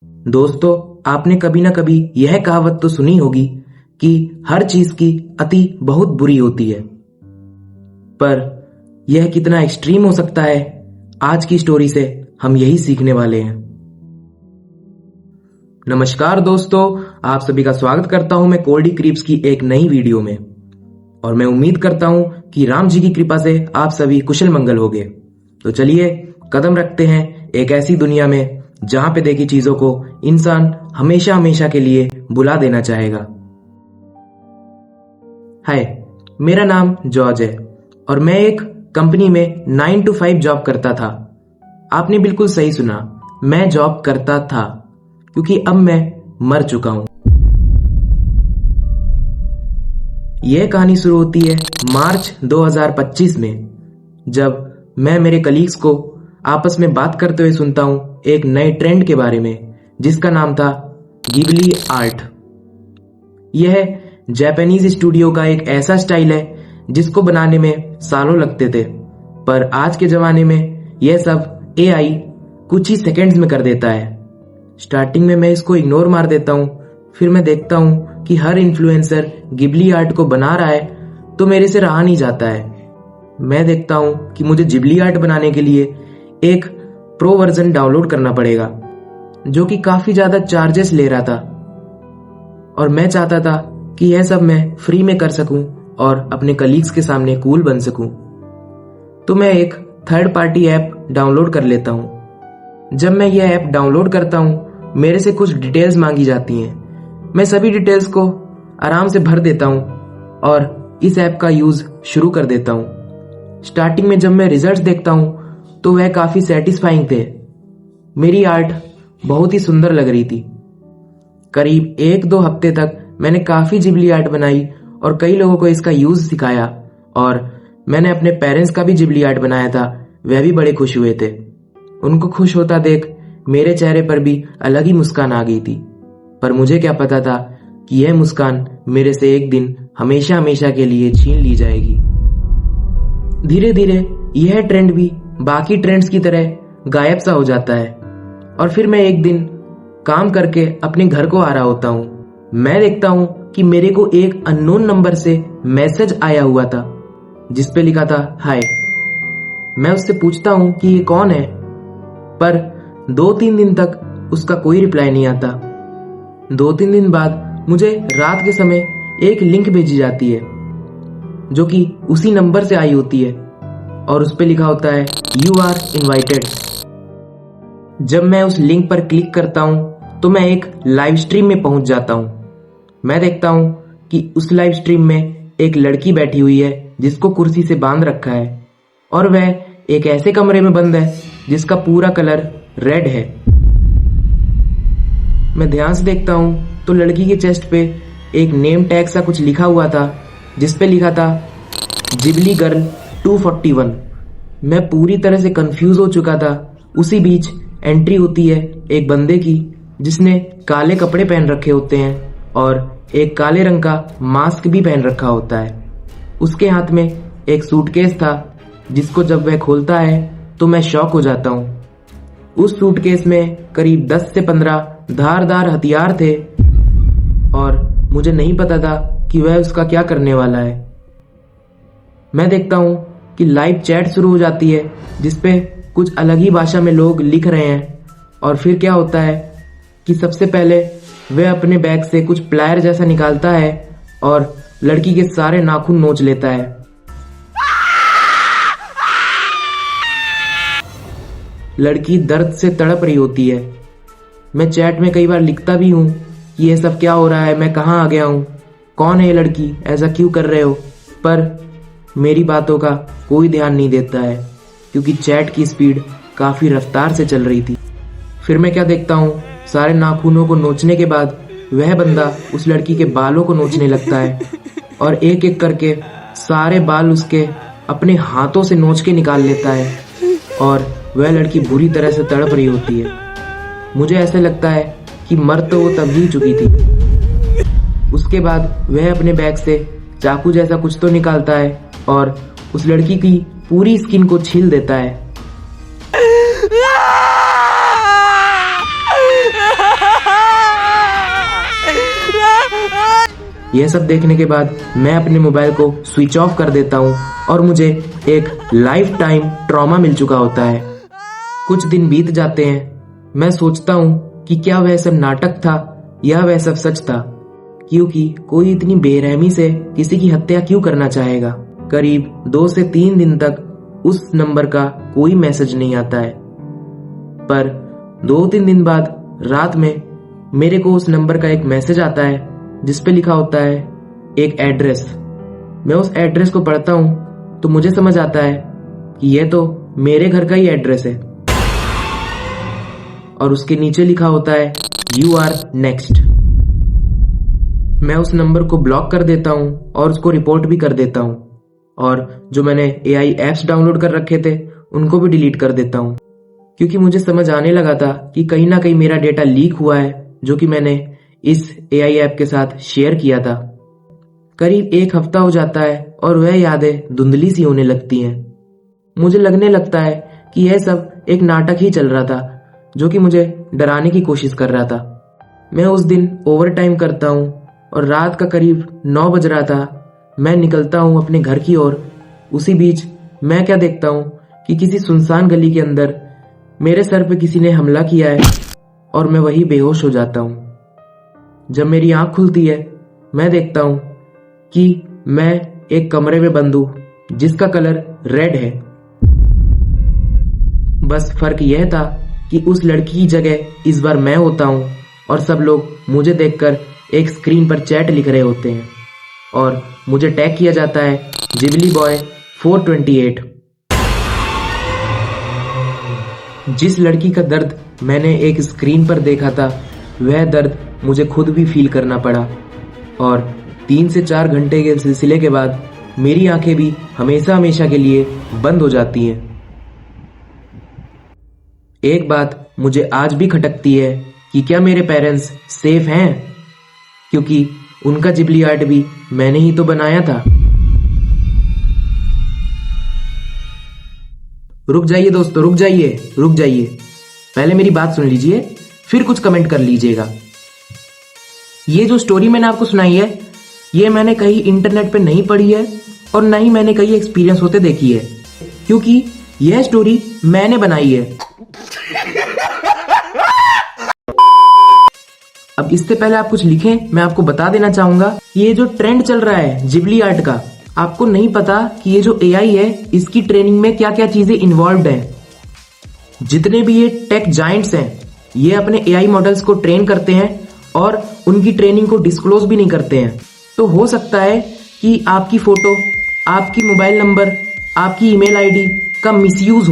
दोस्तों, आपने कभी ना कभी यह कहावत तो सुनी होगी कि हर चीज की अति बहुत बुरी होती है। पर यह कितना एक्सट्रीम हो सकता है, आज की स्टोरी से हम यही सीखने वाले हैं। नमस्कार दोस्तों, आप सभी का स्वागत करता हूं मैं कोल्डी क्रीप्स की एक नई वीडियो में। और मैं उम्मीद करता हूं कि राम जी की कृपा से आप सभी कुशल मंगल होंगे। तो चलिए कदम रखते हैं एक ऐसी दुनिया में जहां पे देखी चीजों को इंसान हमेशा हमेशा के लिए भुला देना चाहेगा। हाय, मेरा नाम जॉर्ज है और मैं एक कंपनी में 9 to 5 जॉब करता था। आपने बिल्कुल सही सुना, मैं जॉब करता था, क्योंकि अब मैं मर चुका हूं। यह कहानी शुरू होती है मार्च 2025 में, जब मैं मेरे कलीग्स को आपस में बात करते हुए सुनता हूं एक नए ट्रेंड के बारे में, जिसका नाम था गिबली आर्ट। यह जापानीज स्टूडियो का एक ऐसा स्टाइल है जिसको बनाने में सालों लगते थे, पर आज के जमाने में यह सब एआई कुछ ही सेकंड्स में कर देता है। स्टार्टिंग में मैं इसको इग्नोर मार देता हूं, फिर मैं देखता हूं कि हर इन्फ्लुएंसर गिबली आर्ट को बना रहा है तो मेरे से रहा नहीं जाता है। मैं देखता हूं कि मुझे गिबली आर्ट बनाने के लिए एक प्रो वर्जन डाउनलोड करना पड़ेगा, जो कि काफी ज्यादा चार्जेस ले रहा था, और मैं चाहता था कि यह सब मैं फ्री में कर सकूं और अपने कलीग्स के सामने कूल बन सकूं। तो मैं एक थर्ड पार्टी ऐप डाउनलोड कर लेता हूं। जब मैं यह ऐप डाउनलोड करता हूं, मेरे से कुछ डिटेल्स मांगी जाती हैं। मैं सभी डिटेल्स को आराम से भर देता हूं और इस ऐप का यूज शुरू कर देता हूं। स्टार्टिंग में जब मैं रिजल्ट्स देखता हूं तो वह काफी सेटिस्फाइंग थे। मेरी आर्ट बहुत ही सुंदर लग रही थी। करीब 1-2 हफ्ते तक मैंने काफी गिबली आर्ट बनाई और कई लोगों को इसका यूज सिखाया, और मैंने अपने पेरेंट्स का भी गिबली आर्ट बनाया था। वह भी बड़े खुश हुए थे। उनको खुश होता देख मेरे चेहरे पर भी अलग ही मुस्कान आ गई थी। पर मुझे क्या पता था कि यह मुस्कान मेरे से एक दिन हमेशा हमेशा के लिए छीन ली जाएगी। धीरे धीरे यह ट्रेंड भी बाकी ट्रेंड्स की तरह गायब सा हो जाता है, और फिर मैं एक दिन काम करके अपने घर को आ रहा होता हूं। मैं देखता हूं कि मेरे को एक अननोन नंबर से मैसेज आया हुआ था, जिसपे लिखा था हाय। मैं उससे पूछता हूं कि ये कौन है, पर 2-3 दिन तक उसका कोई रिप्लाई नहीं आता। 2-3 दिन बाद मुझे रात के समय एक लिंक भेजी जाती है, जो कि उसी नंबर से आई होती है, और उस पे लिखा होता है यू आर इनवाइटेड। जब मैं उस लिंक पर क्लिक करता हूं तो मैं एक लाइव स्ट्रीम में पहुंच जाता हूं। मैं देखता हूं कि उस लाइव स्ट्रीम में एक लड़की बैठी हुई है जिसको कुर्सी से बांध रखा है, और वह एक ऐसे कमरे में बंद है जिसका पूरा कलर रेड है। मैं ध्यान से देखता हूं तो लड़की के चेस्ट पे एक नेम टैग सा कुछ लिखा हुआ था, जिसपे लिखा था गिबली गर्ल 241। मैं पूरी तरह से कंफ्यूज हो चुका था। उसी बीच एंट्री होती है एक बंदे की, जिसने काले कपड़े पहन रखे होते हैं और एक काले रंग का मास्क भी पहन रखा होता है। उसके हाथ में एक सूटकेस था, जिसको जब वह खोलता है तो मैं शॉक हो जाता हूँ। उस सूटकेस में करीब 10 से 15 धारदार हथियार थे, और मुझे नहीं पता था कि वह उसका क्या करने वाला है। मैं देखता हूं कि लाइव चैट शुरू हो जाती है, जिसपे कुछ अलग ही भाषा में लोग लिख रहे हैं। और फिर क्या होता है कि सबसे पहले वह अपने बैग से कुछ प्लायर जैसा निकालता है और लड़की के सारे नाखून नोच लेता है। लड़की दर्द से तड़प रही होती है। मैं चैट में कई बार लिखता भी हूं कि यह सब क्या हो रहा है, मैं कहां आ गया हूं, कौन है ये लड़की, ऐसा क्यों कर रहे हो। पर मेरी बातों का कोई ध्यान नहीं देता है, क्योंकि चैट की स्पीड काफी रफ्तार से चल रही थी। फिर मैं क्या देखता हूँ, सारे नाखूनों को नोचने के बाद वह बंदा उस लड़की के बालों को नोचने लगता है, और एक एक करके सारे बाल उसके अपने हाथों से नोच के निकाल लेता है, और वह लड़की बुरी तरह से तड़प रही होती है। मुझे ऐसा लगता है कि मर तो वो तब ही चुकी थी। उसके बाद वह अपने बैग से चाकू जैसा कुछ तो निकालता है और उस लड़की की पूरी स्किन को छील देता है। यह सब देखने के बाद मैं अपने मोबाइल को स्विच ऑफ कर देता हूँ और मुझे एक लाइफ टाइम ट्रॉमा मिल चुका होता है। कुछ दिन बीत जाते हैं। मैं सोचता हूँ कि क्या वह सब नाटक था या वह सब सच था, क्योंकि कोई इतनी बेरहमी से किसी की हत्या क्यों करना चाहेगा। करीब 2 से 3 दिन तक उस नंबर का कोई मैसेज नहीं आता है, पर 2-3 दिन बाद रात में मेरे को उस नंबर का एक मैसेज आता है जिसपे लिखा होता है एक एड्रेस। मैं उस एड्रेस को पढ़ता हूं तो मुझे समझ आता है कि यह तो मेरे घर का ही एड्रेस है, और उसके नीचे लिखा होता है यू आर नेक्स्ट। मैं उस नंबर को ब्लॉक कर देता हूं और उसको रिपोर्ट भी कर देता हूं, और जो मैंने AI एप्स डाउनलोड कर रखे थे उनको भी डिलीट कर देता हूं, क्योंकि मुझे समझ आने लगा था कि कहीं ना कहीं मेरा डेटा लीक हुआ है, जो कि मैंने इस AI ऐप के साथ शेयर किया था। करीब 1 हफ्ता हो जाता है और वह यादें धुंधली सी होने लगती हैं। मुझे लगने लगता है कि यह सब एक नाटक ही चल रहा था, जो कि मुझे डराने की कोशिश कर रहा था। मैं उस दिन ओवर टाइम करता हूँ और रात का करीब 9 बज रहा था। मैं निकलता हूँ अपने घर की ओर। उसी बीच मैं क्या देखता हूँ कि किसी सुनसान गली के अंदर मेरे सर पे किसी ने हमला किया है और मैं वही बेहोश हो जाता हूँ। जब मेरी आंख खुलती है, मैं देखता हूं कि मैं एक कमरे में बंद हूं जिसका कलर रेड है। बस फर्क यह था कि उस लड़की की जगह इस बार मैं होता हूं और सब लोग मुझे देखकर एक स्क्रीन पर चैट लिख रहे होते हैं और मुझे टैग किया जाता है जिबली बॉय 428। जिस लड़की का दर्द मैंने एक स्क्रीन पर देखा था, वह दर्द मुझे खुद भी फील करना पड़ा, और 3 से 4 घंटे के सिलसिले के बाद मेरी आंखें भी हमेशा हमेशा के लिए बंद हो जाती हैं। एक बात मुझे आज भी खटकती है कि क्या मेरे पेरेंट्स सेफ हैं, क्योंकि उनका जिबली आर्ट भी मैंने ही तो बनाया था। रुक जाइए दोस्तों, रुक जाइए। पहले मेरी बात सुन लीजिए, फिर कुछ कमेंट कर लीजिएगा। ये जो स्टोरी मैंने आपको सुनाई है, ये मैंने कहीं इंटरनेट पे नहीं पढ़ी है और ना ही मैंने कहीं एक्सपीरियंस होते देखी है, क्योंकि यह स्टोरी मैंने बनाई है। अब इससे पहले आप कुछ लिखें, मैं आपको बता देना चाहूंगा ये जो ट्रेंड चल रहा है जिबली आर्ट का, आपको नहीं पता कि ये जो AI है इसकी ट्रेनिंग में क्या क्या चीजें इन्वॉल्व हैं। जितने भी ये टेक जायंट्स हैं, ये अपने AI मॉडल्स को ट्रेन करते हैं और उनकी ट्रेनिंग को डिस्क्लोज भी नहीं करते हैं। तो हो सकता है कि आपकी फोटो, आपकी मोबाइल नंबर, आपकी ईमेल आईडी का मिसयूज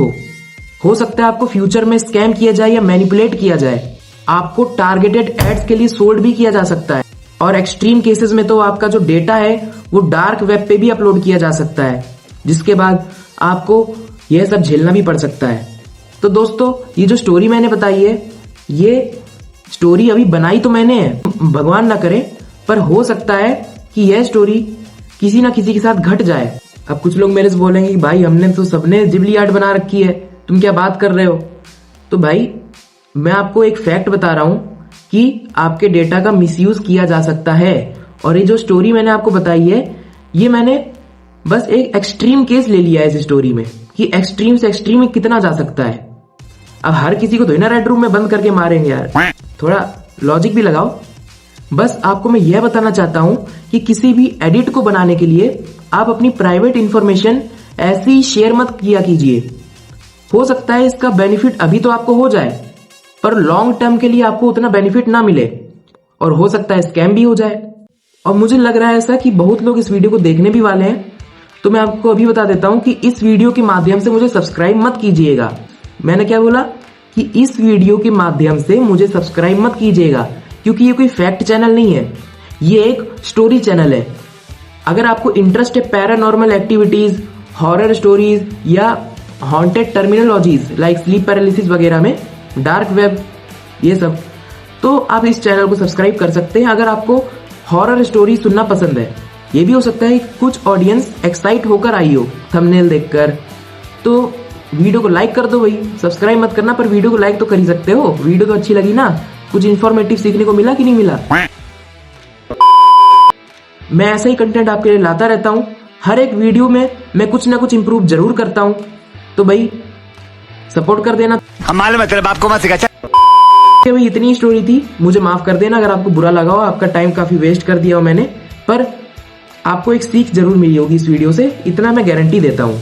हो सकता है आपको फ्यूचर में स्कैम किया जाए या मैनिपुलेट किया जाए, आपको टारगेटेड एड्स के लिए सोल्ड भी किया जा सकता है, और एक्सट्रीम केसेस में तो आपका जो डेटा है वो डार्क वेब पे भी अपलोड किया जा सकता है, जिसके बाद आपको यह सब झेलना भी पड़ सकता है। तो दोस्तों, ये जो स्टोरी मैंने बताई है, ये स्टोरी अभी बनाई तो मैंने है, भगवान ना करे, पर हो सकता है कि यह स्टोरी किसी ना किसी के साथ घट जाए। अब कुछ लोग मेरे से बोलेंगे कि भाई हमने तो सबने जिबली आर्ट बना रखी है, तुम क्या बात कर रहे हो। तो भाई मैं आपको एक फैक्ट बता रहा हूं कि आपके डेटा का मिसयूज किया जा सकता है, और ये जो स्टोरी मैंने आपको बताई है, ये मैंने बस एक एक्सट्रीम केस ले लिया है इस स्टोरी में कि एक्सट्रीम से एक्सट्रीम में कितना जा सकता है। अब हर किसी को तो ना रेड रूम में बंद करके मारेंगे यार, थोड़ा लॉजिक भी लगाओ। बस आपको मैं यह बताना चाहता हूं कि किसी भी एडिट को बनाने के लिए आप अपनी प्राइवेट इंफॉर्मेशन ऐसे ही शेयर मत किया कीजिए। हो सकता है इसका बेनिफिट अभी तो आपको हो जाए, पर लॉन्ग टर्म के लिए आपको उतना बेनिफिट ना मिले, और हो सकता है स्कैम भी हो जाए। और मुझे लग रहा है ऐसा कि बहुत लोग इस वीडियो को देखने भी वाले हैं, तो मैं आपको अभी बता देता हूं कि इस वीडियो के माध्यम से मुझे सब्सक्राइब मत कीजिएगा। मैंने क्या बोला कि इस वीडियो के माध्यम से मुझे सब्सक्राइब मत कीजिएगा, क्योंकि ये कोई फैक्ट चैनल नहीं है, ये एक स्टोरी चैनल है। अगर आपको इंटरेस्ट है पैरानॉर्मल एक्टिविटीज, हॉरर स्टोरीज या haunted terminologies like sleep paralysis वगैरह में, डार्क वेब, ये सब, तो आप इस चैनल को सब्सक्राइब कर सकते हैं। अगर आपको हॉरर स्टोरी सुनना पसंद है, ये भी हो सकता है कुछ ऑडियंस एक्साइट होकर आई हो थंबनेल देखकर, तो वीडियो को लाइक कर दो। भाई सब्सक्राइब मत करना, पर वीडियो को लाइक तो कर ही सकते हो। वीडियो तो अच्छी लगी ना, कुछ इन्फॉर्मेटिव सीखने को मिला कि नहीं मिला। मैं ऐसा ही कंटेंट आपके लिए लाता रहता हूँ। हर एक वीडियो में मैं कुछ ना कुछ इंप्रूव जरूर करता हूँ, तो भाई सपोर्ट कर देना। हम मालूम है तेरे बाप को मत सिखा। भाई इतनी स्टोरी थी, मुझे माफ कर देना अगर आपको बुरा लगा हो, आपका टाइम काफी वेस्ट कर दिया हो मैंने, पर आपको एक सीख जरूर मिली होगी इस वीडियो से, इतना मैं गारंटी देता हूँ।